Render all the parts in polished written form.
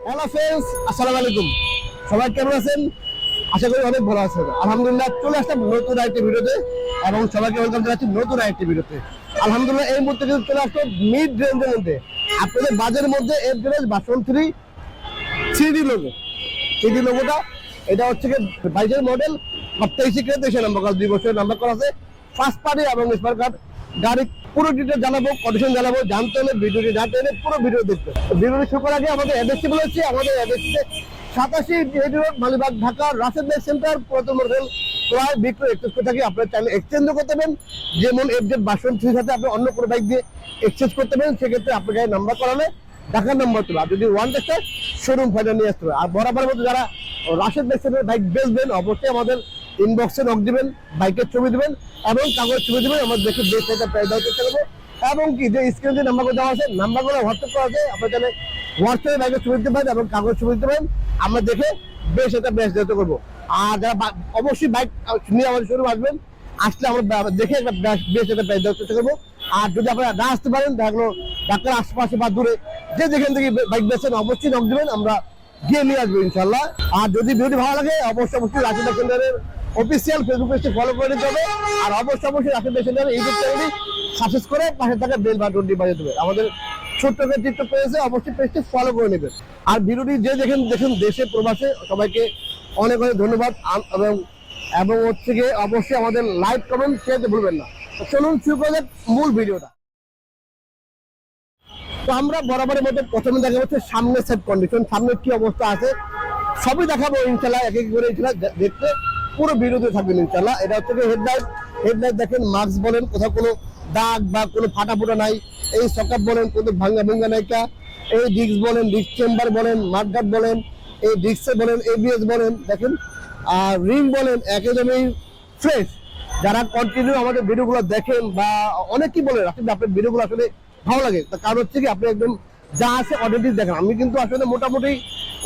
Hello friends, আসসালামু আলাইকুম। সবাই কেমন আছেন? আশা করি অনেক ভালো আছেন। আলহামদুলিল্লাহ চলে আসলাম নতুন আরেকটি ভিডিওতে এবং সবাইকে ওয়েলকাম জানাচ্ছি নতুন আরেকটি ভিডিওতে। আলহামদুলিল্লাহ এই মুহূর্তে কিন্তু চলে আসলো মিড রেঞ্জের মধ্যে আপনাদের বাজেটের মধ্যে FZ version 3 3D logo. 3D লোগোটা এটা হচ্ছে কি 22 মডেল, 23 নাম্বার করা, 2 বছরের নাম্বার করা আছে, ফার্স্ট পার্টি এবং স্মার্ট কার্ড গাড়ি। পুরো ডিটেল জানাবো, কন্ডিশন জানাবো। জানতে হলে ভিডিওটি না টেনে পুরো ভিডিও দেখতে। ভিডিওটি শুরু করার আগে আমাদের অ্যাড্রেসটি বলেছি, আমাদের অ্যাড্রেসটিতে 87 JD road, Malibagh, Dhaka, Rashed life centre, পুরাতন মডেল ক্রয় বিক্রয় এক্সচেঞ্জ করে থাকি। আপনার চাইলে এক্সচেঞ্জও করতে পারেন, যেমন এফজেড ভার্সন 3 সাথে আপনি অন্য কোনো বাইক দিয়ে এক্সচেঞ্জ করতে পারেন। সেক্ষেত্রে আপনাকে নাম্বার করালে ঢাকার নাম্বার তোলা, আর যদি ওয়ান টেস্টার শোরুম ফাইনাল নিয়ে আসতে হবে। আর বরাবরের মতো যারা রাশেদ লাইফ সেন্টারের বাইক বেচবেন অবশ্যই আমাদের ইনবক্সে নক দিবেন, বাইকের ছবি দিবেন এবং কাগজ ছবি দিবেন। আমরা দেখে বেশ একটা প্রাইস দেওয়ার চেষ্টা করবো। এবং কি যে স্ক্রিনে যে নাম্বারগুলো দেওয়া আছে, নাম্বারগুলো হোয়াটসঅ্যাপ করা আছে, আপনার চাইলে হোয়াটসঅ্যাপে বাইকের ছবি দিতে পারেন এবং কাগজ ছবি দিতে পারেন। আমরা দেখে বেশ একটা বেশ দিতে করবো। আর যারা অবশ্যই বাইক নিয়ে আমাদের শোরুম আসবেন, আসলে আমরা দেখে একটা বেশ একটা প্রাইস দেওয়ার চেষ্টা করবো। আর যদি আপনারা না আসতে পারেন, দেখলো ঢাকার আশেপাশে বা দূরে যে যেখান থেকে বাইক বেচেন অবশ্যই নক দিবেন, আমরা গিয়ে নিয়ে আসবো ইনশাল্লাহ। আর যদি ভিডিও ভালো লাগে অবশ্যই রাশেদ লাইফ সেন্টারের অফিসিয়াল ফেসবুক পেজটি ফলো করে নিতে হবে। আর অবশ্যই রাশেদ লাইফ সেন্টারের ইউটিউব চ্যানেলটি সাবস্ক্রাইব করে পাশে থাকা বেল বাটনটি বাজিয়ে দেবে। আমাদের ছোট্ট করে টিকটক পেজে অবশ্যই পেজটি ফলো করে নেবেন। আর ভিডিওটি যে দেখেন দেশে প্রবাসে সবাইকে অনেক অনেক ধন্যবাদ। এবং হচ্ছে গিয়ে অবশ্যই আমাদের লাইক কমেন্ট শেয়ার করতে ভুলবেন না। চলুন শুরু করা যাক মূল ভিডিওটা। তো আমরা বরাবরের মধ্যে প্রথমে দেখা হচ্ছে সামনের সেট কন্ডিশন, সামনে কি অবস্থা আছে সবই দেখাবো ইনশাল্লাহ, এক এক করে ইনশাল্লাহ দেখতে পুরো ভিডিওতে থাকবেন ইনশাল্লাহ। এটা হচ্ছে হেডলাইট দেখেন, মাস্ক বলেন কোথাও কোনো দাগ বা কোনো ফাটা ফোটা নাই, এই সকাপ বলেন কোনো ভাঙ্গা নাইকা, এই ডিস্ক বলেন, ডিস্ক চেম্বার বলেন, মাঠগার্ড বলেন, এই ডিস্কে বলেন, এবিএস বলেন দেখেন, আর রিং বলেন একদমই ফ্রেশ। যারা কন্টিনিউ আমাদের ভিডিওগুলো দেখেন বা অনেকেই বলেন আসলে আপনার ভিডিওগুলো আসলে ভালো লাগে, তার কারণ হচ্ছে কি আপনি একদম যা আছে অডিয়েন্স দেখেন। আমি কিন্তু আসলে মোটামুটি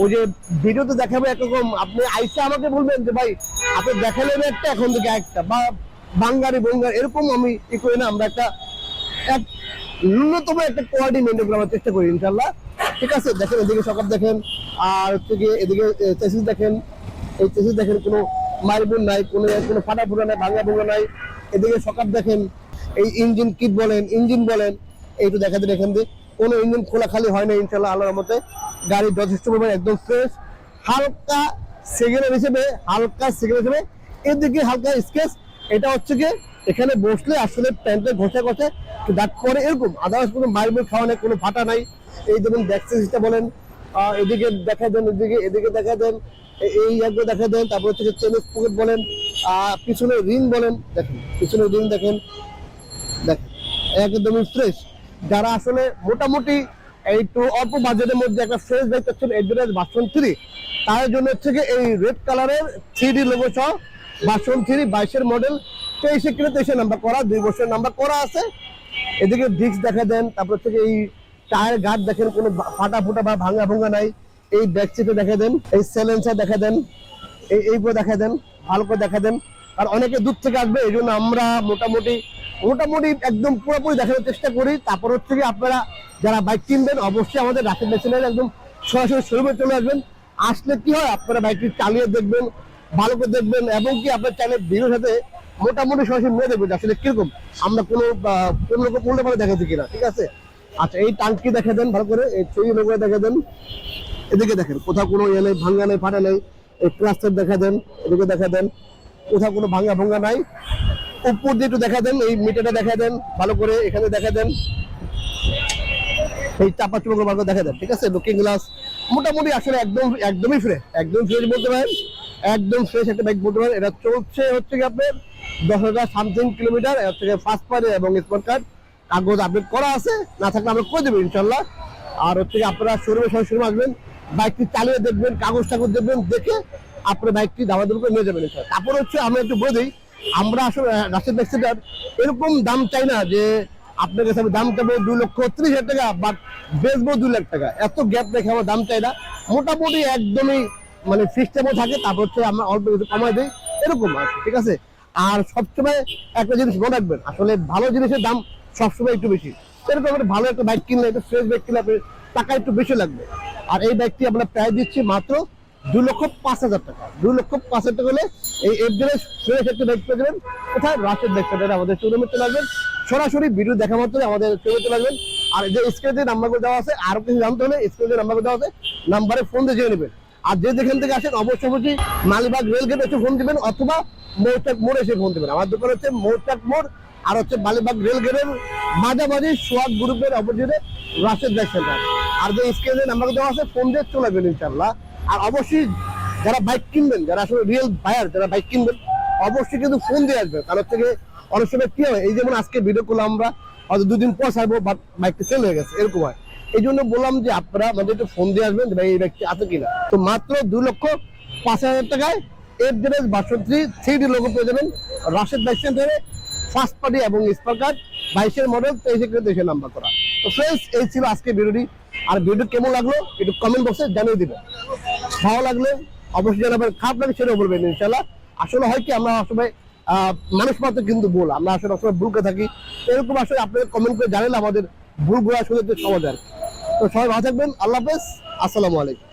ওই যে ভিডিওতে দেখাবো একরকম, আপনি আইসা আমাকে বলবেন যে ভাই আপনি দেখালেন একটা এখন থেকে একটা বা বাঙ্গারি এরকম আমি ই করি না। আমরা একটা ন্যূনতম একটা কোয়ালিটি মেনটেন করার চেষ্টা করি ইনশাল্লাহ, ঠিক আছে। দেখেন এদিকে সকাপ দেখেন, আর হচ্ছে গিয়ে এদিকে চেসিস দেখেন, এই চেসিস দেখেন কোনো মারবুন নাই, কোনো ফাটা ফুটা নাই, ভাঙ্গা নাই। এদিকে সকাপ দেখেন, এই ইঞ্জিন কিট বলেন, ইঞ্জিন বলেন, এইটু দেখাতে দেখেন যে কোনো ইঞ্জিন খোলা খালি হয় না ইনশাল্লাহ আল্লাহর মতে। গাড়ি যথেষ্ট পরিমাণে একদম ফ্রেশ, হালকা সিগন্যাল হিসেবে এদিকে হালকা স্কেচ। এটা হচ্ছে কি এখানে বসলে আসলে প্যান্টের ঘষে দাগ পরে এরকম, আদার্স কোনো মারবুল খাওয়া নেই, কোনো ফাটা নাই। এই দেখুন ব্যাকসেসটা বলেন, এদিকে দেখা দেন, এদিকে দেখা দেন, এই একবার দেখা দেন। তারপর হচ্ছে চেনের পকেট বলেন, পিছনে রিং বলেন, দেখেন পিছনে রিং দেখেন একদমই ফ্রেশ। যারা আসলে মোটামুটি একটু অল্প বাজেটের মধ্যে একটা ফ্রেশ বাইক পাচ্ছেন এফজেড ভার্সন 3, তার জন্য হচ্ছে কি এই রেড কালারের 3D লোগো সহ ভার্সন 3 22 মডেল, 23 নাম্বার করা, 2 বছরের নাম্বার করা আছে। এদিকে ডিস্ক দেখা দেন, তারপর হচ্ছে এই টায়ার গার্ড দেখেন কোনো ফাটা ফুটা বা ভাঙ্গা নাই। এই ব্যাক সিটে দেখা দেন, এই সাইলেন্সার দেখা দেন, এইগুলো দেখা দেন, ভালো করে দেখা দেন। আর অনেকে দূর থেকে আসবে, এই জন্য আমরা মোটামুটি একদম পুরোপুরি দেখানোর চেষ্টা করি। তারপর হচ্ছে কি আপনারা যারা বাইক কিনবেন অবশ্যই আমাদের রাশেদ লাইফ সেন্টারে একদম সরাসরি শোরুমে চলে আসবেন। আসলে কি হয় আপনারা বাইকটি চালিয়ে দেখবেন, ভালো করে দেখবেন, এবং কি আপনার চাইলে ভিডিওর সাথে মোটামুটি সরাসরি নিয়ে দেখবেন আসলে কিরকম আমরা কোনো রকম উল্টো দেখাচ্ছি কিনা, ঠিক আছে। আচ্ছা এই টাঙ্কি দেখা দেন ভালো করে, এই ছবি করে দেখা দেন, এদিকে দেখেন কোথাও কোনো ইয়ে নেই, ভাঙ্গা নেই, ফাটা নেই। এই ক্লাস্টার দেখা দেন, এদিকে দেখা দেন কোথাও কোনো ভাঙ্গা নাই। উপর দিয়ে একটু দেখা দেন, এই মিটারটা দেখা দেন ভালো করে, এখানে দেখা দেন, এই চাপা চুপা ভালো দেখা দেন, ঠিক আছে। লুকিং গ্লাস মোটামুটি আসলে একদমই ফ্রেশ, বলতে পারেন, একদম ফ্রেশ একটা বাইক বলতে পারেন। এটা চলছে হচ্ছে কি আপনার 10,000 সামথিং কিলোমিটার, হচ্ছে ফার্স্ট পার্টি এবং স্মার্ট কার্ড কাগজ আপডেট করা আছে, না থাকলে আমরা করে দেবো ইনশাল্লাহ। আর হচ্ছে আপনারা শোরুমে আসবেন, বাইকটি চালিয়ে দেখবেন, কাগজ দেখবেন, দেখে আপনার বাইকটি দামাদাম করে নিয়ে যাবেন। তারপর হচ্ছে আমরা একটু বলে দিই, আমরা আসলে রাশেদ লাইফ সেন্টার এরকম দাম চাই না যে আপনার কাছে আমি দাম চাবো 2,30,000 টাকা বাট বেচবো 2 লাখ টাকা, এত গ্যাপ রেখে আমার দাম চাই না। মোটামুটি একদমই মানে ফিক্সড থাকে, তারপর হচ্ছে আমরা অল্প কিছু কমাই দিই, এরকম আছে, ঠিক আছে। আর সবসময় একটা জিনিস মনে রাখবেন, আসলে ভালো জিনিসের দাম সবসময় একটু বেশি। এরকম একটা ভালো একটা বাইক কিনলে, একটা ফ্রেশ বাইক কিনলে আপনি টাকা একটু বেশি লাগবে। আর এই বাইকটি আমরা প্রায় দিচ্ছি মাত্র 2,05,000 টাকা। 2,05,000 টাকা হলে এই এফজেড ফ্রেশ একটা বাইক পেয়ে যাবেন। কোথায়? রাশেদ বাইক সেন্টারে আমাদের শোরুমে চলে আসবেন। সরাসরি ভিডিও দেখা মাত্রই আমাদের শোরুমে চলে আসবেন। আর যে স্ক্রিনে নাম্বারগুলো দেওয়া আছে, আরো কিছু জানতে হলে স্ক্রিনে নাম্বারগুলো দেওয়া আছে, নাম্বারে ফোন দিয়ে জেনে নেবেন। আর যে যেখান থেকে আসেন অবশ্যই মালিবাগ রেলগেট এসে ফোন দিবেন, অথবা মৌচাক মোড় এসে ফোন দিবেন। আমার দোকান হচ্ছে মৌচাক মোড় আর হচ্ছে মালিবাগ রেলগেটের মাঝামাঝি সোয়াগ গ্রুপের অপোজিটে রাশেদ বাইক সেন্টার। আর যে স্ক্রিনে নাম্বার দেওয়া আছে ফোন দিয়ে চলে যাবেন ইনশাআল্লাহ। আর অবশ্যই যারা বাইক কিনবেন, যারা আসলে রিয়েল বায়ার, যারা বাইক কিনবেন অবশ্যই কিন্তু ফোন দিয়ে আসবেন। কারণ থেকে অনেক সময় কি হয়, এই যেমন আজকে ভিডিও করলাম আমরা, হয়তো 2 দিন পর ছাড়বো বাট বাইকটা সেল হয়ে গেছে, এরকম হয়। এই জন্য বললাম যে আপনারা আমাদের একটু ফোন দিয়ে আসবেন যে ভাই এই বাইকটি আছে কিনা। তো মাত্র 2,05,000 টাকায় এফজেড 62 3D লোগো পেয়ে যাবেন রাশেদ বাইক সেন্টারে। ফার্স্ট পার্টি এবং স্পার্কার 22-এর মডেল, 23 নাম্বার করা। তো ফ্রেন্ডস, এই ছিল আজকে ভিডিওটি। আর ভিডিও কেমন লাগলো একটু কমেন্ট বক্সে জানিয়ে দিবেন। ভালো লাগলে অবশ্যই জানাবেন, খারাপ লাগে সেটাও বলবেন ইনশাআল্লাহ। আসলে হয় কি, আমরা আসলে মানুষ মাত্র কিন্তু ভুল, আমরা আসলে ভুলকে থাকি। এরকম আসলে আপনাদের কমেন্ট করে জানালে আমাদের ভুলগুলো আসলে সমাজ আর কি। তো সবাই ভালো থাকবেন, আল্লাহ হাফেজ, আসসালামু আলাইকুম।